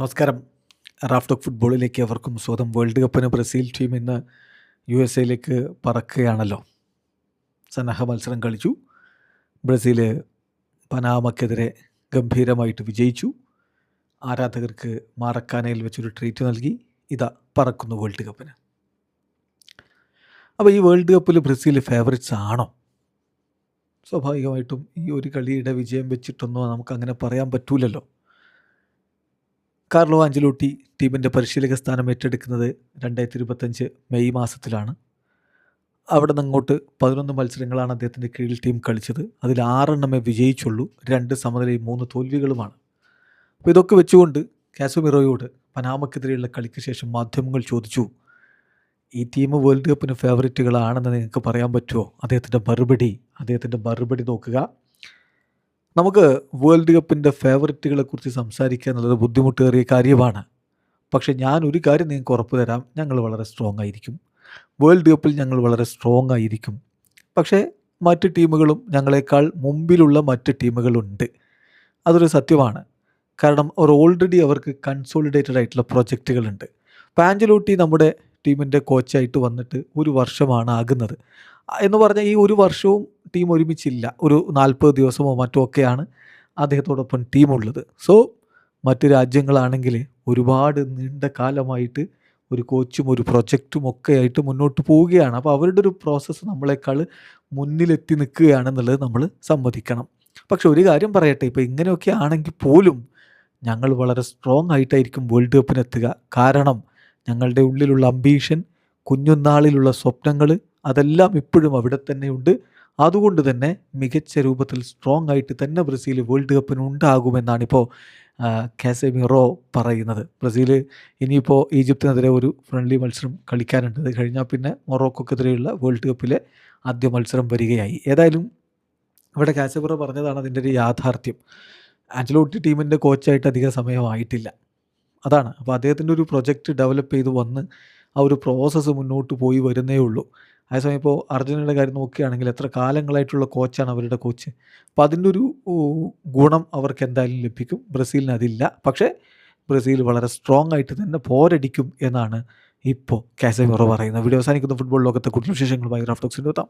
നമസ്കാരം. Raf talk ഫുട്ബോളിലേക്ക് അവർക്കും സ്വന്തം. വേൾഡ് കപ്പിന് ബ്രസീൽ ടീം ഇന്ന് USA പറക്കുകയാണല്ലോ. സന്നാഹ മത്സരം കളിച്ചു. ബ്രസീൽ പനാമക്കെതിരെ ഗംഭീരമായിട്ട് വിജയിച്ചു. ആരാധകർക്ക് മാറക്കാനയിൽ വെച്ചൊരു ട്രീറ്റ് നൽകി. ഇതാ പറക്കുന്നു വേൾഡ് കപ്പിന്. അപ്പോൾ ഈ വേൾഡ് കപ്പിൽ ബ്രസീൽ ഫേവറിറ്റ്സ് ആണോ? സ്വാഭാവികമായിട്ടും ഈ ഒരു കളിയുടെ വിജയം വെച്ചിട്ടൊന്നും നമുക്കങ്ങനെ പറയാൻ പറ്റൂലല്ലോ. കാർലോ ആഞ്ചലോട്ടി ടീമിൻ്റെ പരിശീലക സ്ഥാനം ഏറ്റെടുക്കുന്നത് 2025 മെയ് മാസത്തിലാണ്. അവിടെ നിന്ന് അങ്ങോട്ട് 11 മത്സരങ്ങളാണ് അദ്ദേഹത്തിൻ്റെ കീഴിൽ ടീം കളിച്ചത്. അതിൽ 6 വിജയിച്ചുള്ളൂ. 2 സമനിലയും 3 തോൽവികളുമാണ്. അപ്പോൾ ഇതൊക്കെ വെച്ചുകൊണ്ട് കാസമിറോയോട് പനാമക്കെതിരെയുള്ള കളിക്ക് ശേഷം മാധ്യമങ്ങൾ ചോദിച്ചു, ഈ ടീം വേൾഡ് കപ്പിന് ഫേവറിറ്റുകളാണെന്ന് നിങ്ങൾക്ക് പറയാൻ പറ്റുമോ? അദ്ദേഹത്തിൻ്റെ മറുപടി നോക്കുക. നമുക്ക് വേൾഡ് കപ്പിൻ്റെ ഫേവറിറ്റുകളെ കുറിച്ച് സംസാരിക്കുക എന്നുള്ളത് ബുദ്ധിമുട്ടേറിയ കാര്യമാണ്. പക്ഷേ ഞാൻ ഒരു കാര്യം നിങ്ങൾക്ക് ഉറപ്പ് തരാം, ഞങ്ങൾ വളരെ സ്ട്രോങ് ആയിരിക്കും. വേൾഡ് കപ്പിൽ ഞങ്ങൾ വളരെ സ്ട്രോങ് ആയിരിക്കും. പക്ഷേ മറ്റ് ടീമുകളും ഞങ്ങളെക്കാൾ മുമ്പിലുള്ള മറ്റ് ടീമുകളുണ്ട്. അതൊരു സത്യമാണ്. കാരണം ഓൾറെഡി അവർക്ക് കൺസോളിഡേറ്റഡ് ആയിട്ടുള്ള പ്രൊജക്റ്റുകളുണ്ട്. ഇപ്പോൾ ആഞ്ചലോട്ടി നമ്മുടെ ടീമിൻ്റെ കോച്ചായിട്ട് വന്നിട്ട് 1 വർഷമാണ് ആകുന്നത്. എന്ന് പറഞ്ഞാൽ ഈ 1 വർഷവും ടീം ഒരുമിച്ചില്ല. ഒരു 40 ദിവസമോ മറ്റോ ഒക്കെയാണ് അദ്ദേഹത്തോടൊപ്പം ടീമുള്ളത്. സോ മറ്റ് രാജ്യങ്ങളാണെങ്കിൽ ഒരുപാട് നീണ്ട കാലമായിട്ട് ഒരു കോച്ചും ഒരു പ്രൊജക്റ്റും ഒക്കെ ആയിട്ട് മുന്നോട്ട് പോവുകയാണ്. അപ്പോൾ അവരുടെ ഒരു പ്രോസസ്സ് നമ്മളെക്കാൾ മുന്നിലെത്തി നിൽക്കുകയാണെന്നുള്ളത് നമ്മൾ സമ്മതിക്കണം. പക്ഷെ ഒരു കാര്യം പറയട്ടെ, ഇപ്പോൾ ഇങ്ങനെയൊക്കെ ആണെങ്കിൽ പോലും ഞങ്ങൾ വളരെ സ്ട്രോങ് ആയിട്ടായിരിക്കും വേൾഡ് കപ്പിനെത്തുക. കാരണം ഞങ്ങളുടെ ഉള്ളിലുള്ള അംബീഷൻ, കുഞ്ഞുനാളിലുള്ള സ്വപ്നങ്ങൾ, അതെല്ലാം ഇപ്പോഴും അവിടെ തന്നെയുണ്ട്. അതുകൊണ്ട് തന്നെ മികച്ച രൂപത്തിൽ സ്ട്രോങ് ആയിട്ട് തന്നെ ബ്രസീൽ വേൾഡ് കപ്പിന് ഉണ്ടാകുമെന്നാണിപ്പോൾ കാസമിറോ പറയുന്നത്. ബ്രസീൽ ഇനിയിപ്പോൾ ഈജിപ്തിനെതിരെ ഒരു ഫ്രണ്ട്ലി മത്സരം കളിക്കാനുണ്ട്. അത് കഴിഞ്ഞാൽ പിന്നെ മൊറോക്കോക്കെതിരെയുള്ള വേൾഡ് കപ്പിലെ ആദ്യ മത്സരം വരികയായി. ഏതായാലും ഇവിടെ കാസമിറോ പറഞ്ഞതാണ് അതിൻ്റെ ഒരു യാഥാർത്ഥ്യം. ആഞ്ചലോട്ടി ടീമിൻ്റെ കോച്ചായിട്ട് അധിക സമയമായിട്ടില്ല, അതാണ്. അപ്പോൾ അദ്ദേഹത്തിൻ്റെ ഒരു പ്രൊജക്റ്റ് ഡെവലപ്പ് ചെയ്ത് വന്ന് ആ ഒരു പ്രോസസ്സ് മുന്നോട്ട് പോയി വരുന്നേ ഉള്ളൂ. അതേസമയം ഇപ്പോൾ അർജൻറ്റീനയുടെ കാര്യം നോക്കുകയാണെങ്കിൽ എത്ര കാലങ്ങളായിട്ടുള്ള കോച്ചാണ് അവരുടെ കോച്ച്. അപ്പോൾ അതിൻ്റെ ഒരു ഗുണം അവർക്ക് എന്തായാലും ലഭിക്കും. ബ്രസീലിന് അതില്ല. പക്ഷേ ബ്രസീൽ വളരെ സ്ട്രോങ് ആയിട്ട് തന്നെ പോരടിക്കും എന്നാണ് ഇപ്പോൾ കാസമിറോ പറയുന്നത്. വീഡിയോ അവസാനിക്കുന്ന ഫുട്ബോൾ ലോകത്തെ കൂടുതൽ വിശേഷങ്ങളുമായി റാഫ് ടോക്സിൻ്റെ എത്താം.